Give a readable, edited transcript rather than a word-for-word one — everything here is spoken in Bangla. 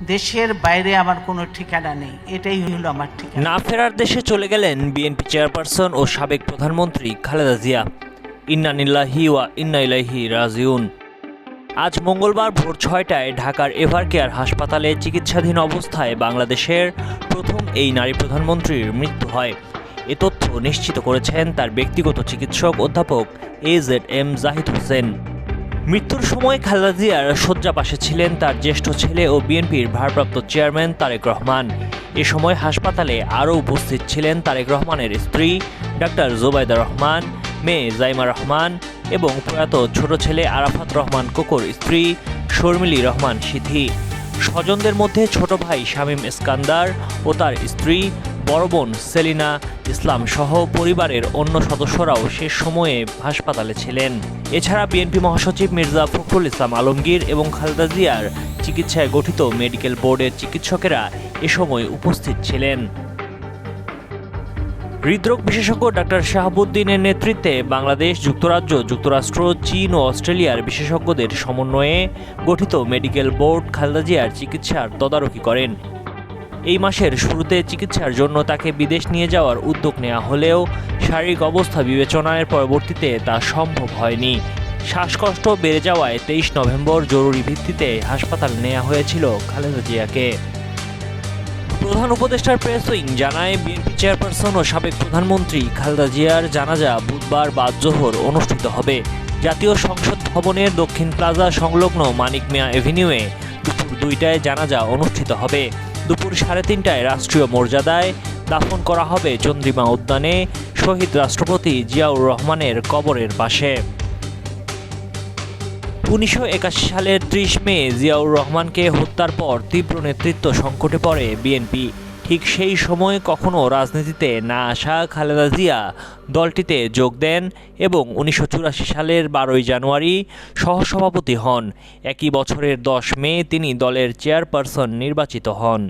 দেশের বাইরে আমার কোনো ঠিকানা নেই, এটাই হলো আমার ঠিকানা। না ফেরার দেশে চলে গেলেন বিএনপি চেয়ারপারসন ও সাবেক প্রধানমন্ত্রী খালেদা জিয়া। ইন্না লিল্লাহি ওয়া ইন্না ইলাইহি রাজিউন। আজ মঙ্গলবার ভোর 6টায় ঢাকার এভারকেয়ার হাসপাতালে চিকিৎসাধীন অবস্থায় বাংলাদেশের প্রথম এই নারী প্রধানমন্ত্রীর মৃত্যু হয়। এ তথ্য নিশ্চিত করেছেন তার ব্যক্তিগত চিকিৎসক অধ্যাপক AZM জাহিদ হোসেন। মৃত্যুর সময় খালেদা জিয়ার শয্যা পাশে ছিলেন তার জ্যেষ্ঠ ছেলে ও বিএনপির ভারপ্রাপ্ত চেয়ারম্যান তারেক রহমান। এ সময় হাসপাতালে আরও উপস্থিত ছিলেন তারেক রহমানের স্ত্রী ডাক্তার জোবাইদা রহমান, মেয়ে জাইমা রহমান এবং প্রয়াত ছোট ছেলে আরাফাত রহমান কোকোর স্ত্রী শর্মিলী রহমান সিথি। স্বজনদের মধ্যে ছোট ভাই শামীম ইস্কান্দার ও তার স্ত্রী, বড় বোন সেলিনা ইসলাম সহ পরিবারের অন্য সদস্যরাও শেষ সময়ে হাসপাতালে ছিলেন। এছাড়া বিএনপি মহাসচিব মির্জা ফখরুল ইসলাম আলমগীর এবং খালেদা জিয়ার চিকিৎসায় গঠিত মেডিকেল বোর্ডের চিকিৎসকেরা এ সময় উপস্থিত ছিলেন। হৃদরোগ বিশেষজ্ঞ ডাক্তার শাহাবুদ্দিনের নেতৃত্বে বাংলাদেশ, যুক্তরাজ্য, যুক্তরাষ্ট্র, চীন ও অস্ট্রেলিয়ার বিশেষজ্ঞদের সমন্বয়ে গঠিত মেডিকেল বোর্ড খালেদা জিয়ার চিকিৎসার তদারকি করেন। এই মাসের শুরুতে চিকিৎসার জন্য তাকে বিদেশ নিয়ে যাওয়ার উদ্যোগ নেওয়া হলেও শারীরিক অবস্থা বিবেচনার পরবর্তীতে তা সম্ভব হয়নি। শ্বাসকষ্ট বেড়ে যাওয়ায় 23 নভেম্বর জরুরি ভিত্তিতে হাসপাতালে নেওয়া হয়েছিল খালেদা জিয়াকে। প্রধান উপদেষ্টার প্রেস উইং জানায়, বিএনপি চেয়ারপারসন ও সাবেক প্রধানমন্ত্রী খালেদা জিয়ার জানাজা বুধবার বাদ জোহর অনুষ্ঠিত হবে। জাতীয় সংসদ ভবনের দক্ষিণ প্লাজা সংলগ্ন মানিক মিয়া এভিনিউয়ে দুপুর 2টায় জানাজা অনুষ্ঠিত হবে। দুপুর 3:30টায় রাষ্ট্রীয় মর্যাদায় দাফন করা হবে চন্দ্রিমা উদ্যানে শহীদ রাষ্ট্রপতি জিয়াউর রহমানের কবরের পাশে। 1981 সালের 30 মে জিয়াউর রহমানকে হত্যার পর তীব্র নেতৃত্ব সংকটে পড়ে বিএনপি। ঠিক সেই সময় কখনো রাজনীতিতে না আসা খালেদা জিয়া দলটিতে যোগ দেন এবং 1984 সালের 12 জানুয়ারি সহসভাপতি হন। একই বছরের 10 মে তিনি দলের চেয়ারপারসন নির্বাচিত হন।